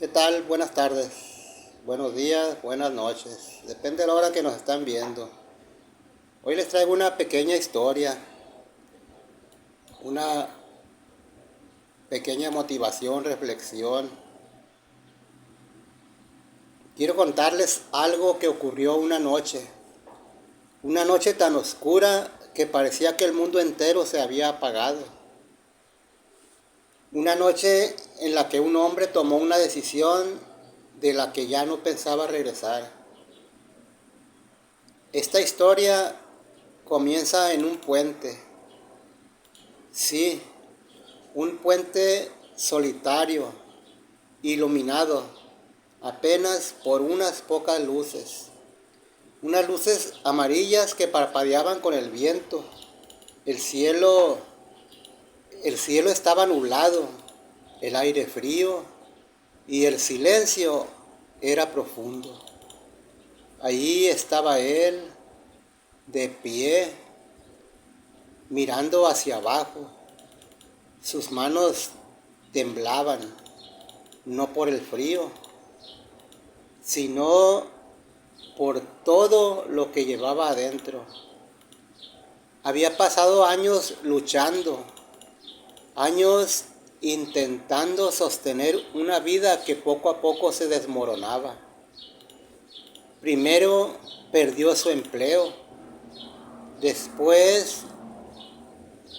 ¿Qué tal? Buenas tardes, buenos días, buenas noches. Depende de la hora que nos están viendo. Hoy les traigo una pequeña historia, una pequeña motivación, reflexión. Quiero contarles algo que ocurrió una noche tan oscura que parecía que el mundo entero se había apagado. Una noche en la que un hombre tomó una decisión de la que ya no pensaba regresar. Esta historia comienza en un puente. Sí, un puente solitario, iluminado apenas por unas pocas luces. Unas luces amarillas que parpadeaban con el viento. El cielo, el cielo estaba nublado, el aire frío y el silencio era profundo. Allí estaba él, de pie, mirando hacia abajo. Sus manos temblaban, no por el frío, sino por todo lo que llevaba adentro. Había pasado años luchando, años intentando sostener una vida que poco a poco se desmoronaba. Primero perdió su empleo, después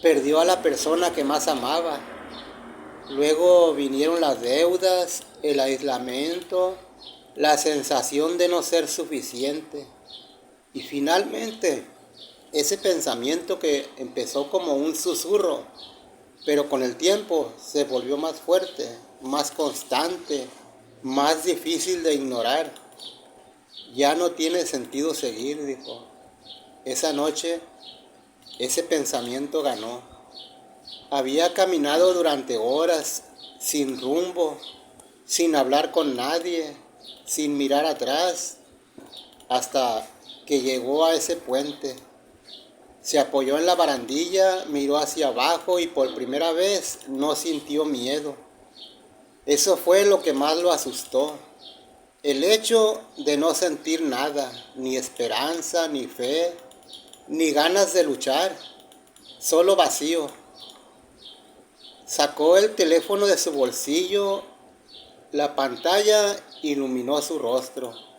perdió a la persona que más amaba. Luego vinieron las deudas, el aislamiento, la sensación de no ser suficiente. Y finalmente, ese pensamiento que empezó como un susurro, pero con el tiempo se volvió más fuerte, más constante, más difícil de ignorar. Ya no tiene sentido seguir, dijo. Esa noche, ese pensamiento ganó. Había caminado durante horas, sin rumbo, sin hablar con nadie, sin mirar atrás, hasta que llegó a ese puente. Se apoyó en la barandilla, miró hacia abajo y por primera vez no sintió miedo. Eso fue lo que más lo asustó. El hecho de no sentir nada, ni esperanza, ni fe, ni ganas de luchar, solo vacío. Sacó el teléfono de su bolsillo, la pantalla iluminó su rostro.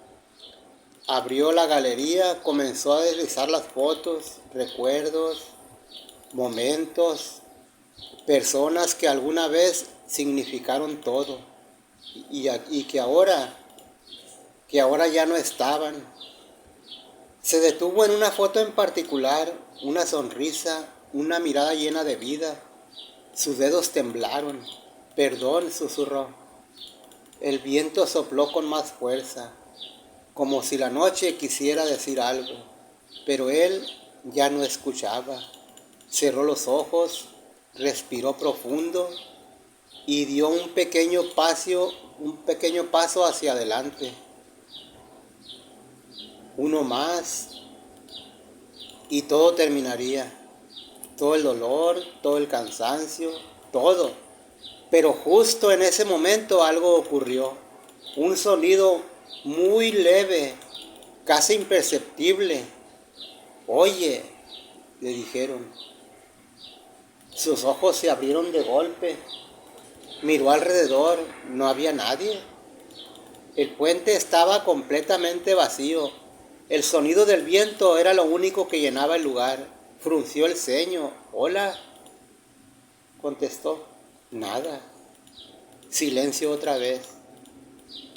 Abrió la galería, comenzó a deslizar las fotos, recuerdos, momentos, personas que alguna vez significaron todo y que ahora ya no estaban. Se detuvo en una foto en particular, una sonrisa, una mirada llena de vida. Sus dedos temblaron. Perdón, susurró. El viento sopló con más fuerza, como si la noche quisiera decir algo, pero él ya no escuchaba. Cerró los ojos, respiró profundo y dio un pequeño paso hacia adelante. Uno más y todo terminaría. Todo el dolor, todo el cansancio, todo. Pero justo en ese momento algo ocurrió. Un sonido muy leve, casi imperceptible. Oye, le dijeron. Sus ojos se abrieron de golpe. Miró alrededor, no había nadie. El puente estaba completamente vacío. El sonido del viento era lo único que llenaba el lugar. Frunció el ceño. Hola, contestó. Nada. Silencio otra vez.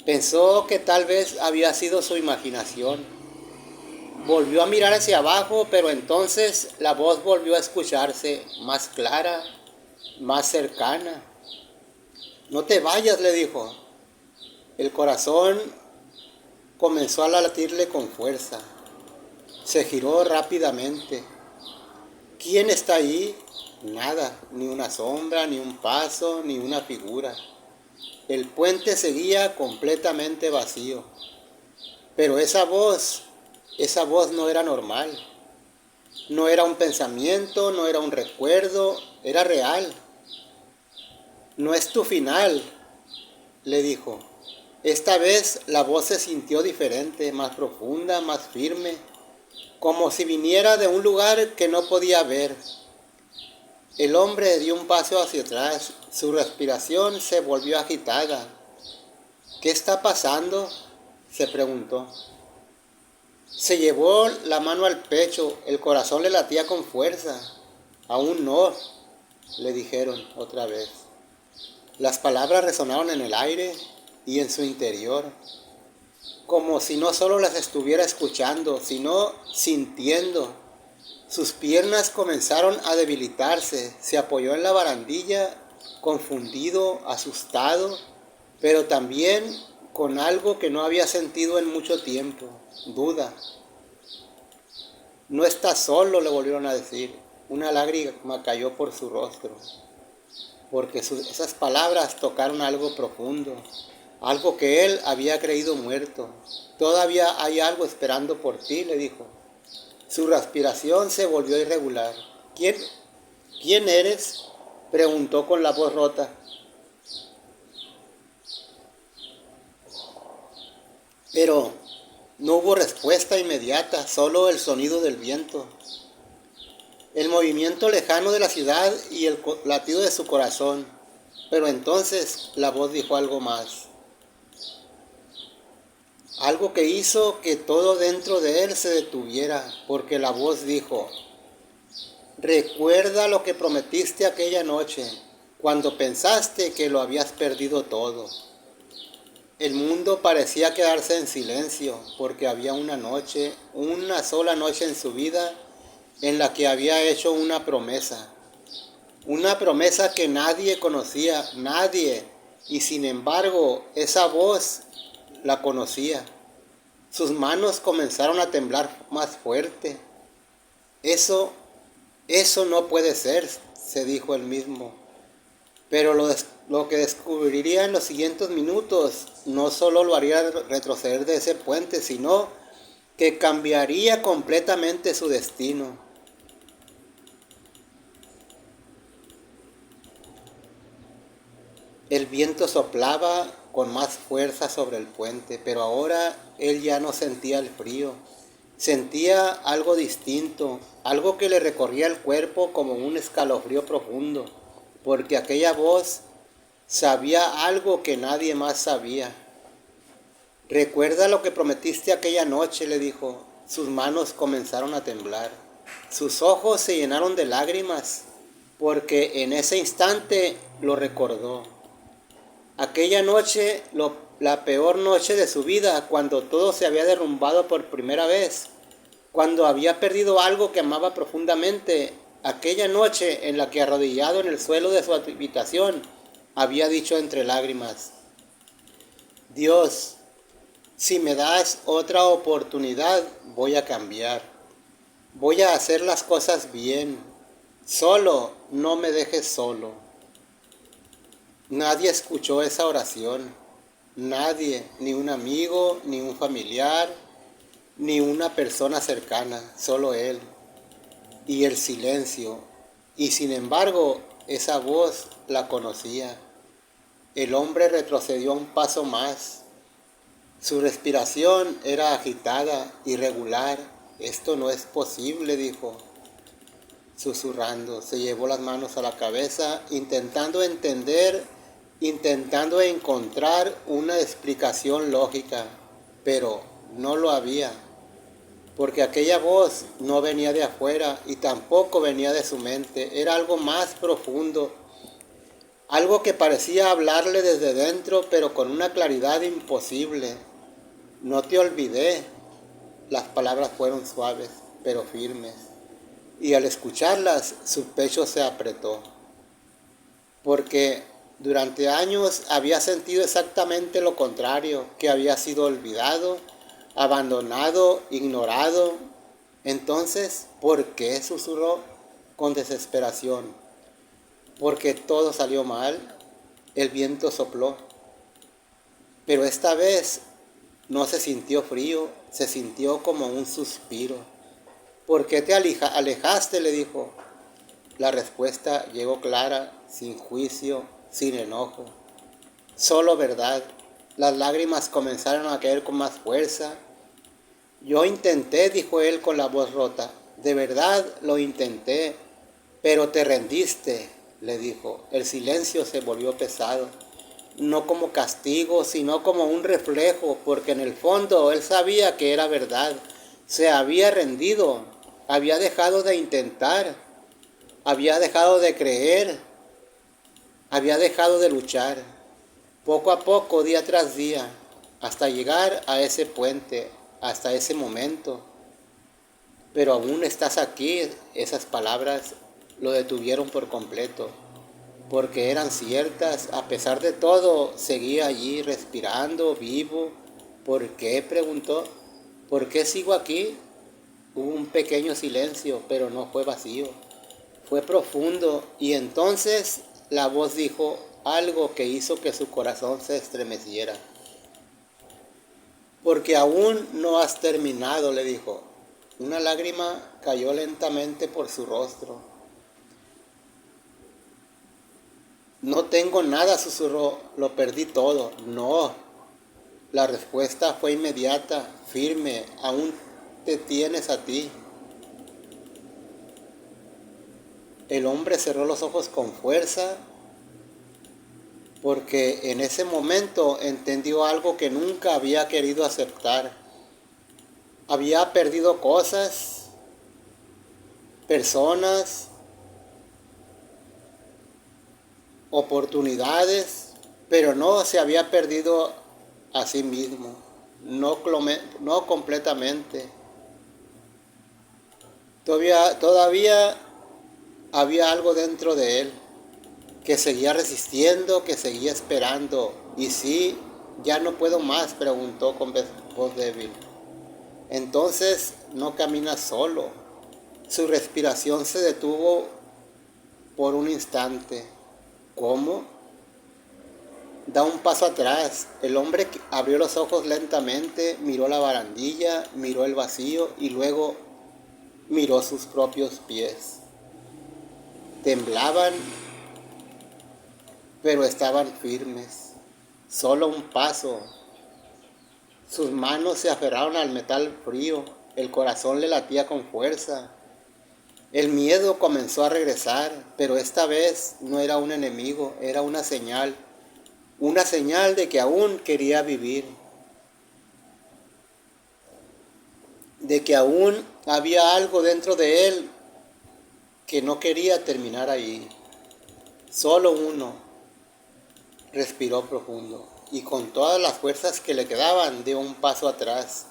Pensó que tal vez había sido su imaginación. Volvió a mirar hacia abajo, pero entonces la voz volvió a escucharse, más clara, más cercana. No te vayas, le dijo. El corazón comenzó a latirle con fuerza. Se giró rápidamente. ¿Quién está allí? Nada, ni una sombra, ni un paso, ni una figura. El puente seguía completamente vacío. Pero esa voz no era normal. No era un pensamiento, no era un recuerdo, era real. No es tu final, le dijo. Esta vez la voz se sintió diferente, más profunda, más firme, como si viniera de un lugar que no podía ver. El hombre dio un paso hacia atrás, su respiración se volvió agitada. ¿Qué está pasando?, se preguntó. Se llevó la mano al pecho, el corazón le latía con fuerza. Aún no, le dijeron otra vez. Las palabras resonaron en el aire y en su interior, como si no solo las estuviera escuchando, sino sintiendo. Sus piernas comenzaron a debilitarse, se apoyó en la barandilla, confundido, asustado, pero también con algo que no había sentido en mucho tiempo, duda. No estás solo, le volvieron a decir. Una lágrima cayó por su rostro, porque esas palabras tocaron algo profundo, algo que él había creído muerto. Todavía hay algo esperando por ti, le dijo. Su respiración se volvió irregular. ¿Quién eres?, preguntó con la voz rota. Pero no hubo respuesta inmediata, solo el sonido del viento, el movimiento lejano de la ciudad y el latido de su corazón. Pero entonces la voz dijo algo más, algo que hizo que todo dentro de él se detuviera, porque la voz dijo: recuerda lo que prometiste aquella noche, cuando pensaste que lo habías perdido todo. El mundo parecía quedarse en silencio, porque había una sola noche en su vida, en la que había hecho una promesa que nadie conocía, nadie, y sin embargo esa voz la conocía. Sus manos comenzaron a temblar más fuerte. Eso no puede ser, se dijo él mismo. Pero lo que descubriría en los siguientes minutos no solo lo haría retroceder de ese puente, sino que cambiaría completamente su destino. El viento soplaba con más fuerza sobre el puente, pero ahora él ya no sentía el frío. Sentía algo distinto, algo que le recorría el cuerpo como un escalofrío profundo, porque aquella voz sabía algo que nadie más sabía. Recuerda lo que prometiste aquella noche, le dijo. Sus manos comenzaron a temblar. Sus ojos se llenaron de lágrimas, porque en ese instante lo recordó. Aquella noche, la peor noche de su vida, cuando todo se había derrumbado por primera vez, cuando había perdido algo que amaba profundamente, aquella noche en la que, arrodillado en el suelo de su habitación, había dicho entre lágrimas: Dios, si me das otra oportunidad, voy a cambiar. Voy a hacer las cosas bien. Solo, no me dejes solo. Nadie escuchó esa oración. Nadie, ni un amigo, ni un familiar, ni una persona cercana, solo él. Y el silencio. Y sin embargo, esa voz la conocía. El hombre retrocedió un paso más. Su respiración era agitada, irregular. Esto no es posible, dijo, susurrando. Se llevó las manos a la cabeza, intentando entender, intentando encontrar una explicación lógica, pero no lo había, porque aquella voz no venía de afuera y tampoco venía de su mente. Era algo más profundo, algo que parecía hablarle desde dentro, pero con una claridad imposible. No te olvidé. Las palabras fueron suaves, pero firmes, y al escucharlas su pecho se apretó, porque durante años había sentido exactamente lo contrario, que había sido olvidado, abandonado, ignorado. Entonces, ¿por qué?, susurró con desesperación. Porque todo salió mal. El viento sopló, pero esta vez no se sintió frío, se sintió como un suspiro. ¿Por qué te alejaste?, le dijo. La respuesta llegó clara, sin juicio, sin enojo. Solo verdad. Las lágrimas comenzaron a caer con más fuerza. Yo intenté, dijo él con la voz rota. De verdad lo intenté, pero te rendiste, le dijo. El silencio se volvió pesado, no como castigo, sino como un reflejo, porque en el fondo él sabía que era verdad. Se había rendido, había dejado de intentar, había dejado de creer, había dejado de luchar. Poco a poco, día tras día, hasta llegar a ese puente, hasta ese momento. Pero aún estás aquí, esas palabras lo detuvieron por completo, porque eran ciertas. A pesar de todo, seguía allí respirando, vivo. ¿Por qué?, preguntó. ¿Por qué sigo aquí? Hubo un pequeño silencio, pero no fue vacío, fue profundo, y entonces la voz dijo algo que hizo que su corazón se estremeciera. Porque aún no has terminado, le dijo. Una lágrima cayó lentamente por su rostro. No tengo nada, susurró, lo perdí todo. No, la respuesta fue inmediata, firme, aún te tienes a ti. El hombre cerró los ojos con fuerza porque en ese momento entendió algo que nunca había querido aceptar. Había perdido cosas, personas, oportunidades, pero no se había perdido a sí mismo, no completamente. Todavía había algo dentro de él que seguía resistiendo, que seguía esperando. ¿Y si ya no puedo más?, preguntó con voz débil. Entonces no camina solo. Su respiración se detuvo por un instante. ¿Cómo? Da un paso atrás. El hombre abrió los ojos lentamente, miró la barandilla, miró el vacío y luego miró sus propios pies. Temblaban, pero estaban firmes. Solo un paso. Sus manos se aferraron al metal frío. El corazón le latía con fuerza. El miedo comenzó a regresar, pero esta vez no era un enemigo, era una señal de que aún quería vivir, de que aún había algo dentro de él que no quería terminar ahí. Solo uno. Respiró profundo y con todas las fuerzas que le quedaban dio un paso atrás.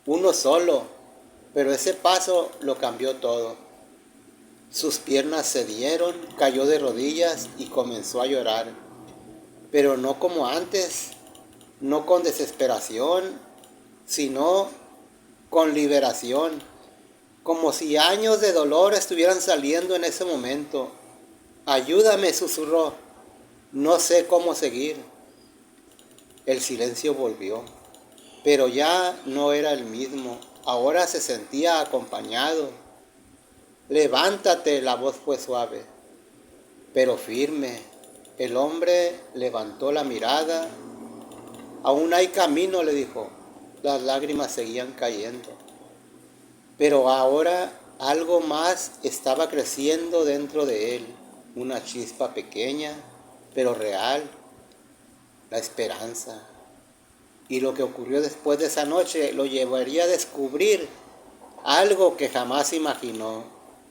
Uno solo, pero ese paso lo cambió todo. Sus piernas cedieron, cayó de rodillas y comenzó a llorar. Pero no como antes, no con desesperación, sino con liberación, como si años de dolor estuvieran saliendo en ese momento. Ayúdame, susurró, no sé cómo seguir. El silencio volvió, pero ya no era el mismo, ahora se sentía acompañado. Levántate, la voz fue suave, pero firme. El hombre levantó la mirada. Aún hay camino, le dijo. Las lágrimas seguían cayendo. Pero ahora algo más estaba creciendo dentro de él. Una chispa pequeña, pero real. La esperanza. Y lo que ocurrió después de esa noche lo llevaría a descubrir algo que jamás imaginó.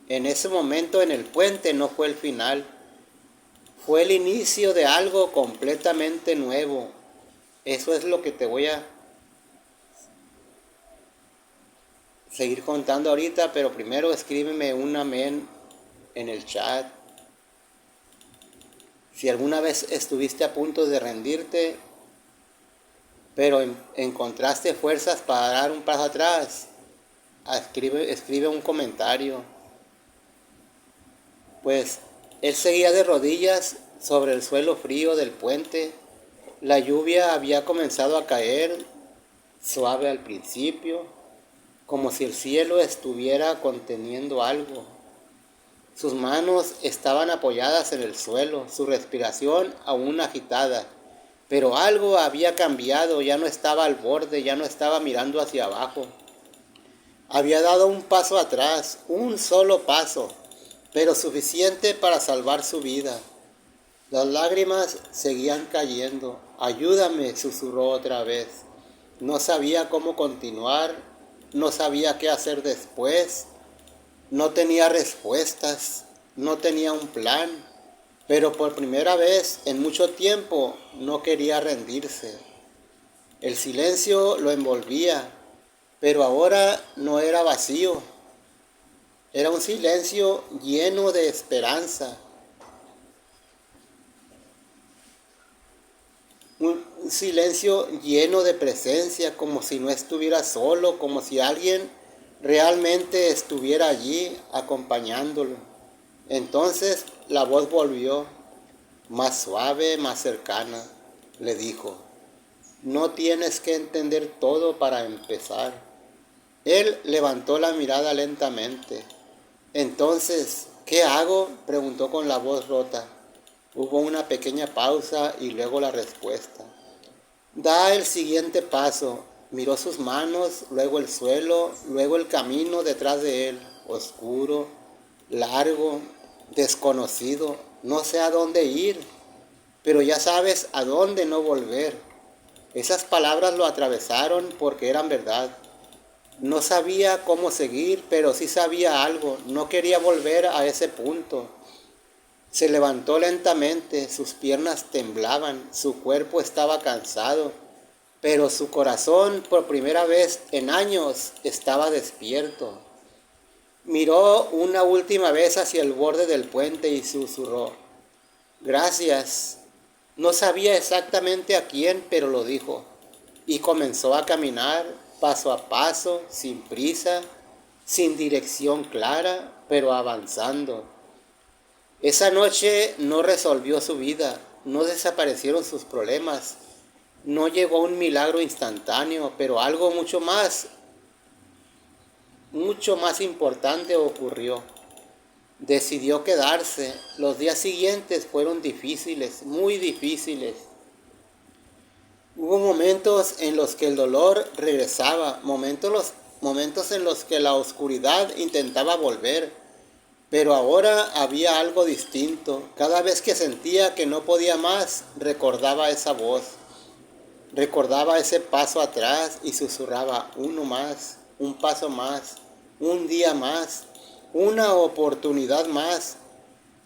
En ese momento en el puente no fue el final. Fue el inicio de algo completamente nuevo. Eso es lo que te voy a seguir contando ahorita, pero primero escríbeme un amén en el chat. Si alguna vez estuviste a punto de rendirte, pero encontraste fuerzas para dar un paso atrás, escribe un comentario. Pues él seguía de rodillas sobre el suelo frío del puente. La lluvia había comenzado a caer, suave al principio, como si el cielo estuviera conteniendo algo. Sus manos estaban apoyadas en el suelo, su respiración aún agitada. Pero algo había cambiado, ya no estaba al borde, ya no estaba mirando hacia abajo. Había dado un paso atrás, un solo paso, pero suficiente para salvar su vida. Las lágrimas seguían cayendo. Ayúdame, susurró otra vez. No sabía cómo continuar, no sabía qué hacer después, no tenía respuestas, no tenía un plan, pero por primera vez en mucho tiempo no quería rendirse. El silencio lo envolvía, pero ahora no era vacío, era un silencio lleno de esperanza, un silencio lleno de presencia, como si no estuviera solo, como si alguien realmente estuviera allí acompañándolo. Entonces la voz volvió, más suave, más cercana. Le dijo, no tienes que entender todo para empezar. Él levantó la mirada lentamente. Entonces, ¿qué hago?, preguntó con la voz rota. Hubo una pequeña pausa y luego la respuesta. Da el siguiente paso. Miró sus manos, luego el suelo, luego el camino detrás de él, oscuro, largo, desconocido. No sé a dónde ir, pero ya sabes a dónde no volver. Esas palabras lo atravesaron porque eran verdad. No sabía cómo seguir, pero sí sabía algo. No quería volver a ese punto. Se levantó lentamente, sus piernas temblaban, su cuerpo estaba cansado, pero su corazón, por primera vez en años, estaba despierto. Miró una última vez hacia el borde del puente y susurró, gracias. No sabía exactamente a quién, pero lo dijo. Y comenzó a caminar paso a paso, sin prisa, sin dirección clara, pero avanzando. Esa noche no resolvió su vida, no desaparecieron sus problemas, no llegó un milagro instantáneo, pero algo mucho más importante ocurrió. Decidió quedarse. Los días siguientes fueron difíciles, muy difíciles. Hubo momentos en los que el dolor regresaba, momentos en los que la oscuridad intentaba volver, pero ahora había algo distinto. Cada vez que sentía que no podía más, recordaba esa voz, recordaba ese paso atrás y susurraba uno más, un paso más, un día más, una oportunidad más.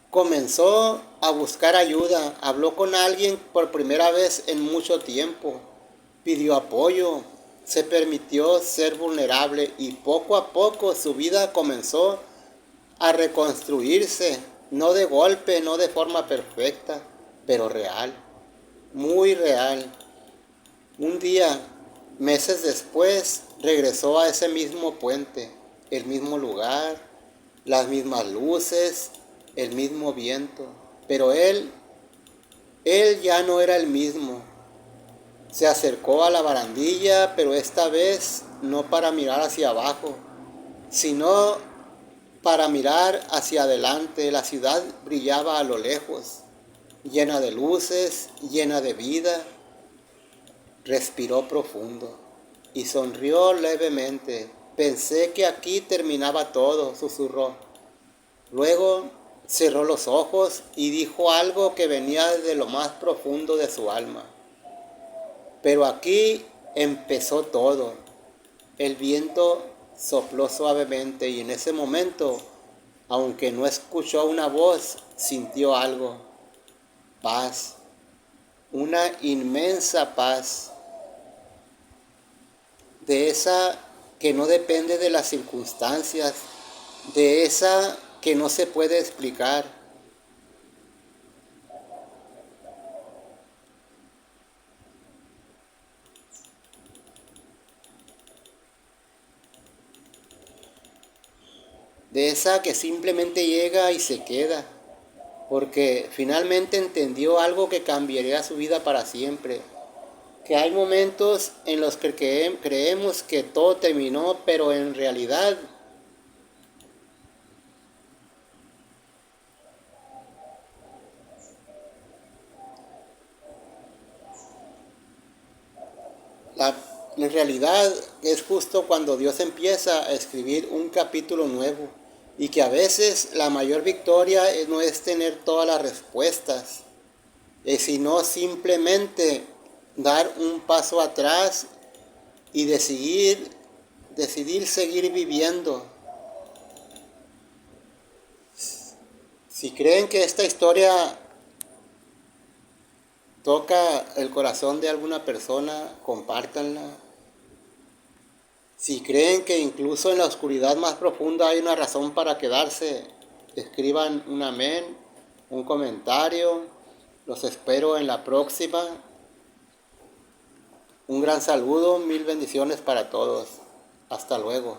Comenzó a buscar ayuda, habló con alguien por primera vez en mucho tiempo, pidió apoyo, se permitió ser vulnerable y poco a poco su vida comenzó a reconstruirse, no de golpe, no de forma perfecta, pero real, muy real. Un día, meses después, regresó a ese mismo puente, el mismo lugar, las mismas luces, el mismo viento, pero él ya no era el mismo. Se acercó a la barandilla, pero esta vez no para mirar hacia abajo, sino para mirar hacia adelante. La ciudad brillaba a lo lejos, llena de luces, llena de vida. Respiró profundo y sonrió levemente. Pensé que aquí terminaba todo, susurró. Luego cerró los ojos y dijo algo que venía de lo más profundo de su alma. Pero aquí empezó todo. El viento sopló suavemente y en ese momento, aunque no escuchó una voz, sintió algo. Paz, una inmensa paz, de esa que no depende de las circunstancias, de esa que no se puede explicar. De esa que simplemente llega y se queda, porque finalmente entendió algo que cambiaría su vida para siempre. Que hay momentos en los que creemos que todo terminó, pero en realidad La, en realidad es justo cuando Dios empieza a escribir un capítulo nuevo y que a veces la mayor victoria no es tener todas las respuestas, sino simplemente dar un paso atrás y decidir seguir viviendo. Si creen que esta historia toca el corazón de alguna persona, compártanla. Si creen que incluso en la oscuridad más profunda hay una razón para quedarse, escriban un amén, un comentario. Los espero en la próxima. Un gran saludo, mil bendiciones para todos. Hasta luego.